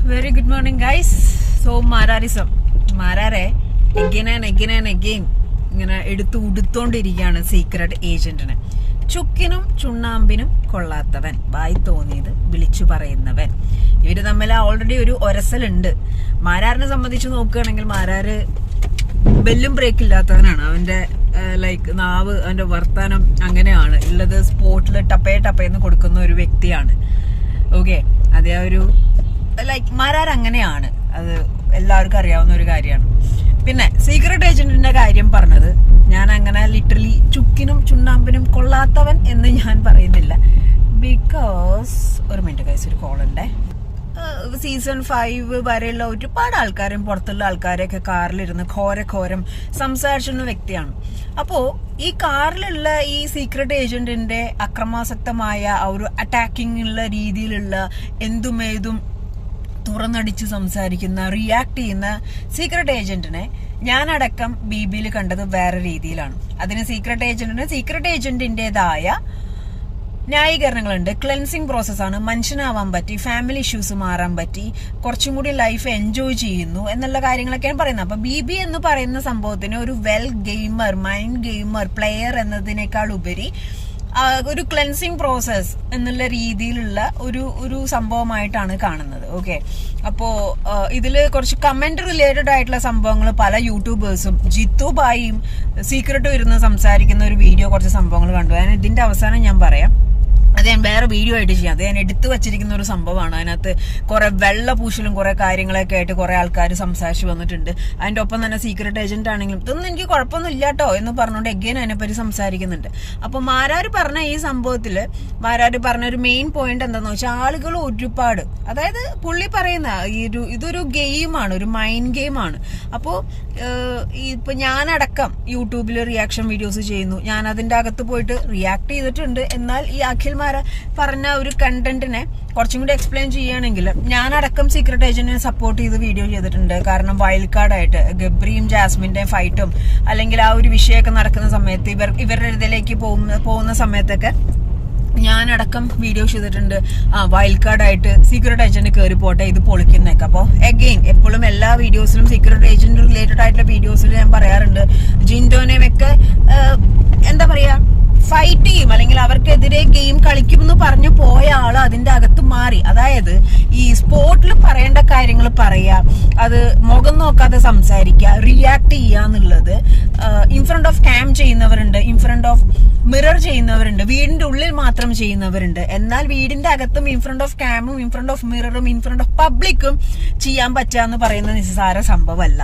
Very good morning, guys. So, Mararism. Marare, again and again and again. ഇങ്ങനെ എടുത്തു ഉടുത്തോണ്ടിരിക്കുകയാണ് secret ഏജന്റിനെ. ചുക്കിനും ചുണ്ണാമ്പിനും കൊള്ളാത്തവൻ, വായി തോന്നിയത് വിളിച്ചു പറയുന്നവൻ. ഇവര് തമ്മിൽ ഓൾറെഡി ഒരു ഒരസലുണ്ട്. മാരാറിനെ സംബന്ധിച്ച് നോക്കുകയാണെങ്കിൽ മാരാറ് ബെല്ലും ബ്രേക്ക് ഇല്ലാത്തവനാണ്. അവന്റെ ലൈക്ക് നാവ്, അവന്റെ വർത്താനം അങ്ങനെയാണ് ഉള്ളത്. സ്പോട്ടിൽ ടപ്പേന്ന് കൊടുക്കുന്ന ഒരു വ്യക്തിയാണ്. ഓക്കെ, അതേ ഒരു ലൈക്ക് മാരാർ അങ്ങനെയാണ്. അത് എല്ലാവർക്കും അറിയാവുന്ന ഒരു കാര്യമാണ്. പിന്നെ സീക്രട്ട് ഏജന്റിന്റെ കാര്യം പറഞ്ഞത് ഞാൻ അങ്ങനെ ലിറ്ററലി ചുക്കിനും ചുണ്ണാമ്പിനും കൊള്ളാത്തവൻ എന്ന് ഞാൻ പറയുന്നില്ല. ബിക്കോസ് ഒരു മിനിറ്റ് ഗൈസ്, ഒരു കോൾ ഉണ്ടേ. സീസൺ 5 വരെയുള്ള ഒരുപാട് ആൾക്കാരും പുറത്തുള്ള ആൾക്കാരെയൊക്കെ കാറിലിരുന്ന് ഘോരം സംസാരിച്ചിരുന്ന വ്യക്തിയാണ്. അപ്പോ ഈ കാറിലുള്ള ഈ സീക്രട്ട് ഏജന്റിന്റെ അക്രമാസക്തമായ ആ ഒരു അറ്റാക്കിംഗ് ഉള്ള രീതിയിലുള്ള എന്തുമേതും തുറന്നടിച്ച് സംസാരിക്കുന്ന, റിയാക്ട് ചെയ്യുന്ന സീക്രട്ട് ഏജന്റിനെ ഞാനടക്കം ബിബിയിൽ കണ്ടത് വേറെ രീതിയിലാണ്. അതിന് സീക്രട്ട് ഏജന്റിന്റേതായ ന്യായീകരണങ്ങളുണ്ട്. ക്ലെൻസിങ് പ്രോസസ്സാണ്, മനുഷ്യനാവാൻ പറ്റി, ഫാമിലി ഇഷ്യൂസ് മാറാൻ പറ്റി, കുറച്ചും കൂടി ലൈഫ് എൻജോയ് ചെയ്യുന്നു എന്നുള്ള കാര്യങ്ങളൊക്കെയാണ് പറയുന്നത്. അപ്പൊ ബിബി എന്ന് പറയുന്ന സംഭവത്തിന് ഒരു well gamer, mind gamer, player എന്നതിനേക്കാൾ ഉപരി ഒരു ക്ലെൻസിങ് പ്രോസസ് എന്നുള്ള രീതിയിലുള്ള ഒരു സംഭവമായിട്ടാണ് കാണുന്നത്. ഓക്കെ, അപ്പോ ഇതില് കുറച്ച് കമന്റ് റിലേറ്റഡ് ആയിട്ടുള്ള സംഭവങ്ങൾ പല യൂട്യൂബേഴ്സും ജിത്തുബായും സീക്രട്ടും ഇരുന്ന് സംസാരിക്കുന്ന ഒരു വീഡിയോ, കുറച്ച് സംഭവങ്ങൾ കണ്ടു. ഞാൻ ഇതിന്റെ അവസാനം ഞാൻ പറയാം. അത് ഞാൻ വേറെ വീഡിയോ ആയിട്ട് ചെയ്യാം. അത് ഞാൻ എടുത്തു വെച്ചിരിക്കുന്ന ഒരു സംഭവമാണ്. അതിനകത്ത് കുറെ വെള്ളപൂശലും കുറെ കാര്യങ്ങളൊക്കെ ആയിട്ട് കുറെ ആൾക്കാർ സംസാരിച്ചു വന്നിട്ടുണ്ട്. അതിന്റെ ഒപ്പം തന്നെ സീക്രട്ട് ഏജന്റ് ആണെങ്കിലും ഇതൊന്നും എനിക്ക് കുഴപ്പമൊന്നും ഇല്ലാട്ടോ എന്ന് പറഞ്ഞുകൊണ്ട് എഗെയിൻ അതിനെപ്പറ്റി സംസാരിക്കുന്നുണ്ട്. അപ്പൊ മാരാര് പറഞ്ഞ ഈ സംഭവത്തില് മാരാര് പറഞ്ഞ ഒരു മെയിൻ പോയിന്റ് എന്താന്ന് വെച്ചാൽ ആളുകൾ ഒരുപാട്, അതായത് പുള്ളി പറയുന്ന ഇതൊരു ഗെയിമാണ്, ഒരു മൈൻഡ് ഗെയിമാണ്. അപ്പോ ഇപ്പൊ ഞാനടക്കം യൂട്യൂബിൽ റിയാക്ഷൻ വീഡിയോസ് ചെയ്യുന്നു. ഞാൻ അതിന്റെ അകത്ത് പോയിട്ട് റിയാക്ട് ചെയ്തിട്ടുണ്ട്. എന്നാൽ ഈ അഖിൽ പറഞ്ഞ ഒരു കണ്ടന്റിനെ കുറച്ചും കൂടി എക്സ്പ്ലെയിൻ ചെയ്യുകയാണെങ്കിൽ ഞാനടക്കം സീക്രട്ട് ഏജന്റിനെ സപ്പോർട്ട് ചെയ്ത് വീഡിയോ ചെയ്തിട്ടുണ്ട്. കാരണം വൈൽഡ് കാർഡായിട്ട് ഗബ്രിയും ജാസ്മിന്റെയും ഫൈറ്റും അല്ലെങ്കിൽ ആ ഒരു വിഷയമൊക്കെ നടക്കുന്ന സമയത്ത് ഇവരുടെ ഇതിലേക്ക് പോകുന്ന സമയത്തൊക്കെ ഞാനടക്കം വീഡിയോ ചെയ്തിട്ടുണ്ട്. വൈൽഡ് കാർഡായിട്ട് സീക്രട്ട് ഏജന്റ് കയറി പോട്ടെ, ഇത് പൊളിക്കുന്നേക്കെ. അപ്പോൾ എഗെയിൻ എപ്പോഴും എല്ലാ വീഡിയോസിലും സീക്രട്ട് ഏജന്റ് റിലേറ്റഡ് ആയിട്ടുള്ള വീഡിയോസിൽ ഞാൻ പറയാറുണ്ട്, ജിൻഡോനെയൊക്കെ എന്താ പറയാ ഫൈറ്റ് ചെയ്യും അല്ലെങ്കിൽ അവർക്കെതിരെ ഗെയിം കളിക്കുമെന്ന് പറഞ്ഞു പോയ ആള് അതിന്റെ അകത്ത് മാറി. അതായത് ഈ സ്പോർട്ടിൽ പറയേണ്ട കാര്യങ്ങൾ പറയാ, അത് മുഖം നോക്കാതെ സംസാരിക്കുക, റിയാക്ട് ചെയ്യാന്നുള്ളത് ഇൻഫ്രണ്ട് ഓഫ് ക്യാം ചെയ്യുന്നവരുണ്ട്, ഇൻഫ്രണ്ട് ഓഫ് മിറർ ചെയ്യുന്നവരുണ്ട്, വീടിന്റെ ഉള്ളിൽ മാത്രം ചെയ്യുന്നവരുണ്ട്. എന്നാൽ വീടിന്റെ അകത്തും ഇൻഫ്രണ്ട് ഓഫ് ക്യാമും ഇൻഫ്രണ്ട് ഓഫ് മിററും ഇൻഫ്രണ്ട് ഓഫ് പബ്ലിക്കും ചെയ്യാൻ പറ്റാന്ന് പറയുന്ന നിസ്സാര സംഭവമല്ല.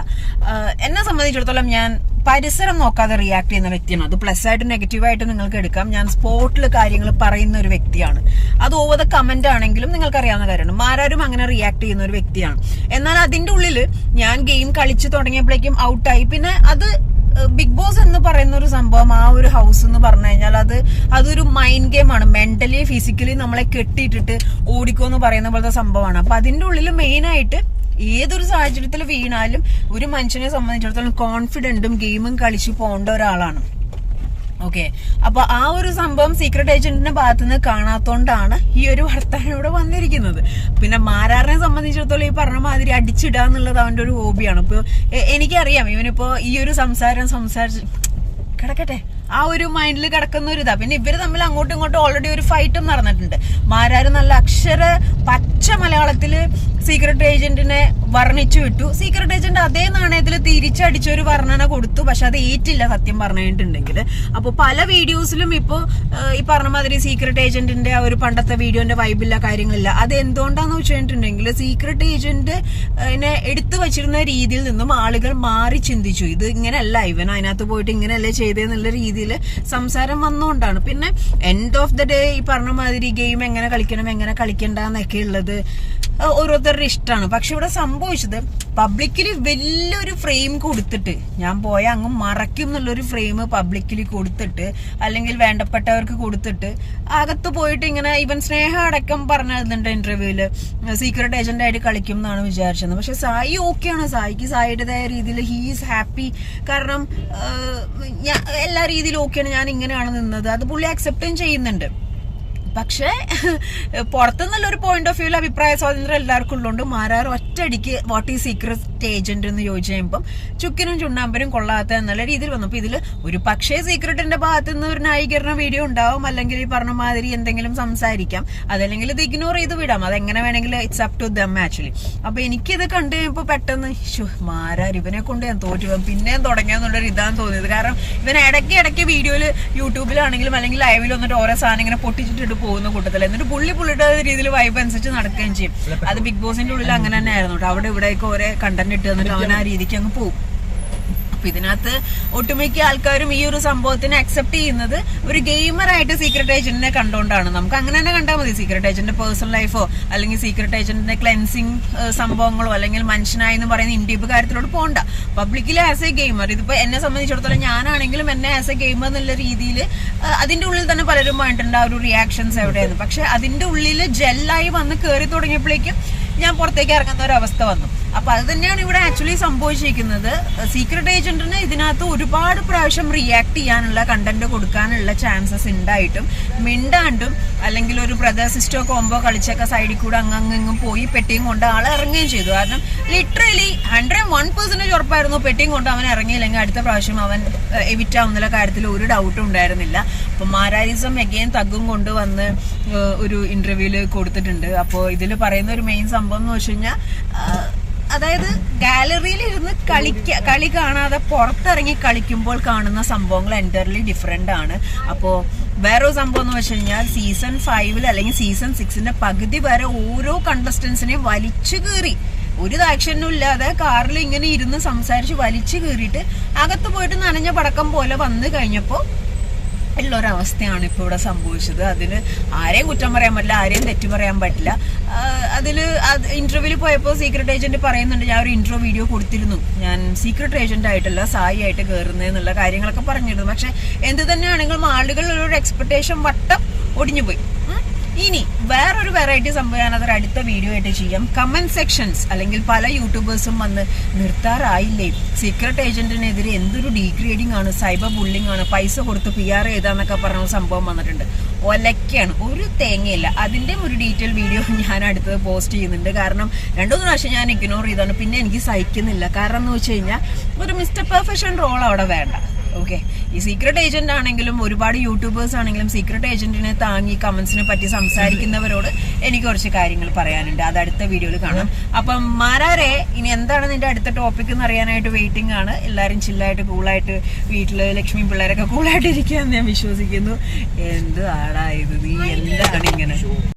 എന്നെ സംബന്ധിച്ചിടത്തോളം ഞാൻ പരിസരം നോക്കാതെ റിയാക്ട് ചെയ്യുന്ന വ്യക്തിയാണ്. അത് പ്ലസ് ആയിട്ട് നെഗറ്റീവ് ആയിട്ട് നിങ്ങൾക്ക് എടുക്കാം. ഞാൻ സ്പോട്ടിൽ കാര്യങ്ങൾ പറയുന്ന ഒരു വ്യക്തിയാണ്. അത് ഓവർ ദ കമന്റ് ആണെങ്കിലും നിങ്ങൾക്ക് അറിയാവുന്ന കാര്യമാണ്. മാരാരും അങ്ങനെ റിയാക്ട് ചെയ്യുന്ന ഒരു വ്യക്തിയാണ്. എന്നാൽ അതിന്റെ ഉള്ളിൽ ഞാൻ ഗെയിം കളിച്ചു തുടങ്ങിയപ്പോഴേക്കും ഔട്ടായി. പിന്നെ അത് ബിഗ് ബോസ് എന്ന് പറയുന്ന ഒരു സംഭവം, ആ ഒരു ഹൗസ് എന്ന് പറഞ്ഞു കഴിഞ്ഞാൽ അതൊരു മൈൻഡ് ഗെയിമാണ്. മെന്റലി ഫിസിക്കലി നമ്മളെ കെട്ടിയിട്ടിട്ട് ഓടിക്കോ എന്ന് പറയുന്ന പോലത്തെ സംഭവമാണ്. അപ്പൊ അതിന്റെ ഉള്ളിൽ മെയിൻ ആയിട്ട് ഏതൊരു സാഹചര്യത്തിൽ വീണാലും ഒരു മനുഷ്യനെ സംബന്ധിച്ചിടത്തോളം കോൺഫിഡന്റും ഗെയിമും കളിച്ചു പോകേണ്ട ഒരാളാണ്. ഓക്കെ, അപ്പൊ ആ ഒരു സംഭവം സീക്രട്ട് ഏജന്റിന്റെ ഭാഗത്തുനിന്ന് കാണാത്തോണ്ടാണ് ഈ ഒരു വർത്താനം ഇവിടെ വന്നിരിക്കുന്നത്. പിന്നെ മാരാറിനെ സംബന്ധിച്ചിടത്തോളം ഈ പറഞ്ഞ മാതിരി അടിച്ചിടുക എന്നുള്ളത് അവന്റെ ഒരു ഹോബിയാണ്. ഇപ്പൊ എനിക്കറിയാം ഇവനിപ്പോ ഈ ഒരു സംസാരിച്ച് കിടക്കട്ടെ, ആ ഒരു മൈൻഡിൽ കിടക്കുന്ന ഒരു ഇതാ. പിന്നെ ഇവര് തമ്മിൽ അങ്ങോട്ടും ഇങ്ങോട്ടും ഓൾറെഡി ഒരു ഫൈറ്റും നടന്നിട്ടുണ്ട്. മാരാര് നല്ല പച്ച മലയാളത്തില് സീക്രട്ട് ഏജന്റിനെ വർണ്ണിച്ചു വിട്ടു. സീക്രട്ട് ഏജന്റ് അതേ നാണയത്തിൽ തിരിച്ചടിച്ചൊരു വർണ്ണന കൊടുത്തു. പക്ഷെ അത് ഏറ്റില്ല സത്യം പറഞ്ഞിട്ടുണ്ടെങ്കിൽ. അപ്പൊ പല വീഡിയോസിലും ഇപ്പോ ഈ പറഞ്ഞ മാതിരി സീക്രട്ട് ഏജന്റിന്റെ ആ ഒരു പണ്ടത്തെ വീഡിയോന്റെ വൈബില്ല, കാര്യങ്ങളില്ല. അത് എന്തുകൊണ്ടാന്ന് വെച്ചിട്ടുണ്ടെങ്കിൽ സീക്രട്ട് ഏജന്റിനെ എടുത്തു വെച്ചിരുന്ന രീതിയിൽ നിന്നും ആളുകൾ മാറി ചിന്തിച്ചു. ഇത് ഇങ്ങനെയല്ല, ഇവൻ അതിനകത്ത് പോയിട്ട് ഇങ്ങനെയല്ലേ ചെയ്തെന്നുള്ള രീതിയിൽ സംസാരം വന്നുകൊണ്ടാണ്. പിന്നെ എൻഡ് ഓഫ് ദ ഡേ ഈ പറഞ്ഞ മാതിരി ഗെയിം എങ്ങനെ കളിക്കണം എങ്ങനെ കളിക്കണ്ട എന്നൊക്കെ ഉള്ളത് ഓരോരുത്തരുടെ ഇഷ്ടമാണ്. പക്ഷെ ഇവിടെ സംഭവിച്ചത് പബ്ലിക്കില് വലിയൊരു ഫ്രെയിം കൊടുത്തിട്ട് ഞാൻ പോയ അങ്ങ് മറയ്ക്കും എന്നുള്ളൊരു ഫ്രെയിം പബ്ലിക്കില് കൊടുത്തിട്ട് അല്ലെങ്കിൽ വേണ്ടപ്പെട്ടവർക്ക് കൊടുത്തിട്ട് അകത്ത് പോയിട്ട് ഇങ്ങനെ ഇവൻ സ്നേഹ അടക്കം പറഞ്ഞിരുന്നുണ്ട് ഇന്റർവ്യൂല് സീക്രട്ട് ഏജന്റ് ആയിട്ട് കളിക്കും എന്നാണ് വിചാരിച്ചത്. പക്ഷെ സായി ഓക്കെയാണ്, സായിക്ക് സായിയുടേതായ രീതിയിൽ ഹീ ഈസ് ഹാപ്പി. കാരണം എല്ലാ രീതിയിലും ഓക്കെയാണ്, ഞാൻ ഇങ്ങനെയാണ് നിന്നത്, അത് പുള്ളി അക്സെപ്റ്റും ചെയ്യുന്നുണ്ട്. പക്ഷേ പുറത്തുനിന്നുള്ള ഒരു പോയിന്റ് ഓഫ് വ്യൂവിൽ അഭിപ്രായ സ്വാതന്ത്ര്യം എല്ലാവർക്കും ഉള്ളതുകൊണ്ട് മാരാർ ഒറ്റയടിക്ക് വാട്ട് ഈ സീക്രട്ട് ഏജന്റ് എന്ന് ചോദിച്ചു കഴിയുമ്പം ചുക്കിനും ചുണ്ണാമ്പനും കൊള്ളാത്ത എന്നുള്ള രീതിയിൽ വന്നപ്പോൾ ഇതിൽ ഒരു പക്ഷേ സീക്രട്ടിന്റെ ഭാഗത്ത് നിന്ന് ഒരു ന്യായീകരണ വീഡിയോ ഉണ്ടാവും, അല്ലെങ്കിൽ ഈ പറഞ്ഞ മാതിരി എന്തെങ്കിലും സംസാരിക്കാം, അതല്ലെങ്കിൽ ഇത് ഇഗ്നോർ ചെയ്ത് വിടാം, അതെങ്ങനെ വേണമെങ്കിൽ it's up to them actually. അപ്പൊ എനിക്കിത് കണ്ടു കഴിയുമ്പോൾ പെട്ടെന്ന് മാരാർ ഇവനെ കൊണ്ട് ഞാൻ തോറ്റു പിന്നെയും തുടങ്ങിയെന്നുള്ളൊരു ഇതാന്ന് തോന്നിയത്. കാരണം ഇവൻ ഇടയ്ക്ക് വീഡിയോയിൽ യൂട്യൂബിലാണെങ്കിലും അല്ലെങ്കിൽ ലൈവിൽ വന്നിട്ട് ഓരോ സാധനം ഇങ്ങനെ പൊട്ടിച്ചിട്ട് പോകുന്ന കൂട്ടത്തിൽ, എന്നിട്ട് പുള്ളിയുടെ രീതിയിൽ വൈബ് അനുസരിച്ച് നടക്കുകയും ചെയ്യും. അത് ബിഗ് ബോസിന്റെ ഉള്ളിൽ അങ്ങനെ തന്നെ ആയിരുന്നു കേട്ടോ. അവിടെ ഇവിടെയൊക്കെ ഓരോ കണ്ടന്റ് ഇട്ട് തന്നിട്ട് അവൻ ആ രീതിക്ക് അങ്ങ് പോകും. അപ്പൊ ഇതിനകത്ത് ഒട്ടുമിക്ക ആൾക്കാരും ഈ ഒരു സംഭവത്തിനെ അക്സെപ്റ്റ് ചെയ്യുന്നത് ഒരു ഗെയിമറായിട്ട് സീക്രട്ട് ഏജന്റിനെ കണ്ടുകൊണ്ടാണ്. നമുക്ക് അങ്ങനെ തന്നെ കണ്ടാൽ മതി. സീക്രട്ട് ഏജന്റിന്റെ പേഴ്സണൽ ലൈഫോ അല്ലെങ്കിൽ സീക്രട്ട് ഏജന്റിന്റെ ക്ലെൻസിങ് സംഭവങ്ങളോ അല്ലെങ്കിൽ മനുഷ്യനായി എന്ന് പറയുന്ന ഇൻഡീപ്പ് കാര്യത്തിലോട്ട് പോകണ്ട. പബ്ലിക്കിൽ ആസ് എ ഗെയിമർ, ഇതിപ്പോ എന്നെ സംബന്ധിച്ചിടത്തോളം ഞാനാണെങ്കിലും എന്നെ ആസ് എ ഗെയിമർ എന്നുള്ള രീതിയിൽ അതിന്റെ ഉള്ളിൽ തന്നെ പലരും വേണ്ടിട്ടുണ്ട് ആ ഒരു റിയാക്ഷൻസ് എവിടെയായിരുന്നു. പക്ഷെ അതിന്റെ ഉള്ളിൽ ജെല്ലായി വന്ന് കയറി തുടങ്ങിയപ്പോഴേക്കും ഞാൻ പുറത്തേക്ക് ഇറങ്ങുന്ന ഒരു അവസ്ഥ വന്നു. അപ്പൊ അത് തന്നെയാണ് ഇവിടെ ആക്ച്വലി സംഭവിച്ചിരിക്കുന്നത്. സീക്രട്ട് ഏജന്റിന് ഇതിനകത്ത് ഒരുപാട് പ്രാവശ്യം റിയാക്ട് ചെയ്യാനുള്ള കണ്ടന്റ് കൊടുക്കാനുള്ള ചാൻസസ് ഉണ്ടായിട്ടും മിണ്ടാണ്ടും അല്ലെങ്കിൽ ഒരു ബ്രദർ സിസ്റ്റർ കോംബോ കളിച്ചൊക്കെ സൈഡിൽ കൂടെ അങ്ങും പോയി പെട്ടിയും കൊണ്ട് ആളെ ഇറങ്ങുകയും ചെയ്തു. കാരണം ലിറ്ററലി 101% ഉറപ്പായിരുന്നു പെട്ടിയും കൊണ്ട് അവൻ ഇറങ്ങിയില്ലെങ്കിൽ അടുത്ത പ്രാവശ്യം അവൻ എവിറ്റ് ആവുന്ന കാര്യത്തിൽ ഒരു ഡൗട്ടും ഉണ്ടായിരുന്നില്ല. അപ്പൊ മാരാരിസം എഗെയിൻ തഗ്ഗും കൊണ്ടുവന്ന് ഒരു ഇന്റർവ്യൂല് കൊടുത്തിട്ടുണ്ട്. അപ്പോൾ ഇതിൽ പറയുന്ന ഒരു മെയിൻ സംഭവം എന്ന് വെച്ച് കഴിഞ്ഞാൽ, അതായത് ഗാലറിയിൽ ഇരുന്ന് കളി കാണാതെ പുറത്തിറങ്ങി കളിക്കുമ്പോൾ കാണുന്ന സംഭവങ്ങൾ എൻറ്റയർലി ഡിഫറെന്റ് ആണ്. അപ്പോൾ വേറൊരു സംഭവം എന്ന് വെച്ച് കഴിഞ്ഞാൽ സീസൺ 5 അല്ലെങ്കിൽ സീസൺ 6 പകുതി വരെ ഓരോ കണ്ടസ്റ്റൻസിനെയും വലിച്ചു കീറി, ഒരു ആക്ഷനും ഇല്ലാതെ കാറിൽ ഇങ്ങനെ ഇരുന്ന് സംസാരിച്ച് വലിച്ചു കീറിയിട്ട് അകത്ത് പോയിട്ട് നനഞ്ഞ പടക്കം പോലെ വന്നു കഴിഞ്ഞപ്പോൾ ഉള്ളൊരവസ്ഥയാണ് ഇപ്പോൾ ഇവിടെ സംഭവിച്ചത്. അതിന് ആരെയും കുറ്റം പറയാൻ പറ്റില്ല, ആരെയും തെറ്റു പറയാൻ പറ്റില്ല. അതില് ഇന്റർവ്യൂവിൽ പോയപ്പോൾ സീക്രട്ട് ഏജന്റ് പറയുന്നുണ്ട്, ഞാൻ ഒരു ഇൻട്രോ വീഡിയോ കൊടുത്തിരുന്നു, ഞാൻ സീക്രട്ട് ഏജന്റ് ആയിട്ടല്ല സായി ആയിട്ട് കയറുന്നതെന്നുള്ള കാര്യങ്ങളൊക്കെ പറഞ്ഞിരുന്നു. പക്ഷെ എന്ത് തന്നെയാണെങ്കിലും ആളുകളുടെ എക്സ്പെക്ടേഷൻ വട്ടം ഒടിഞ്ഞുപോയി. ഇനി വേറൊരു വെറൈറ്റി സംഭവം ഞാനതൊരു അടുത്ത വീഡിയോ ആയിട്ട് ചെയ്യാം. കമന്റ് സെക്ഷൻസ് അല്ലെങ്കിൽ പല യൂട്യൂബേഴ്സും വന്ന് നിർത്താറായില്ലേ, സീക്രട്ട് ഏജന്റിനെതിരെ എന്തൊരു ഡീഗ്രേഡിംഗ് ആണ്, സൈബർ ബുള്ളിംഗ് ആണ്, പൈസ കൊടുത്ത് PR ചെയ്താന്നൊക്കെ പറഞ്ഞ സംഭവം വന്നിട്ടുണ്ട്. ഒലക്കാണ്, ഒരു തേങ്ങയില്ല. അതിന്റെ ഒരു ഡീറ്റെയിൽ വീഡിയോ ഞാൻ അടുത്തത് പോസ്റ്റ് ചെയ്യുന്നുണ്ട്. കാരണം 2-3 പ്രാവശ്യം ഞാൻ ഇഗ്നോർ ചെയ്താണ്, പിന്നെ എനിക്ക് സഹിക്കുന്നില്ല. കാരണം എന്ന് വെച്ച് കഴിഞ്ഞാൽ ഒരു മിസ്റ്റർ പെർഫെക്ഷൻ റോൾ അവിടെ വേണ്ട. ഓക്കെ, ഈ സീക്രട്ട് ഏജന്റ് ആണെങ്കിലും ഒരുപാട് യൂട്യൂബേഴ്സ് ആണെങ്കിലും സീക്രട്ട് ഏജന്റിനെ താങ്ങി കമന്റ്സിനെ പറ്റി സംസാരിക്കുന്നവരോട് എനിക്ക് കുറച്ച് കാര്യങ്ങൾ പറയാനുണ്ട്. അത് അടുത്ത വീഡിയോയിൽ കാണാം. അപ്പം മാരാരെ, ഇനി എന്താണ് നിന്റെ അടുത്ത ടോപ്പിക് എന്ന് അറിയാനായിട്ട് വെയിറ്റിംഗ് ആണ്. എല്ലാവരും ചില്ലായിട്ട് കൂളായിട്ട് വീട്ടില് ലക്ഷ്മി പിള്ളേരൊക്കെ കൂളായിട്ട് ഇരിക്കാന്ന് ഞാൻ വിശ്വസിക്കുന്നു. എന്ത് ആടായത്, നീ എന്താണ് ഇങ്ങനെ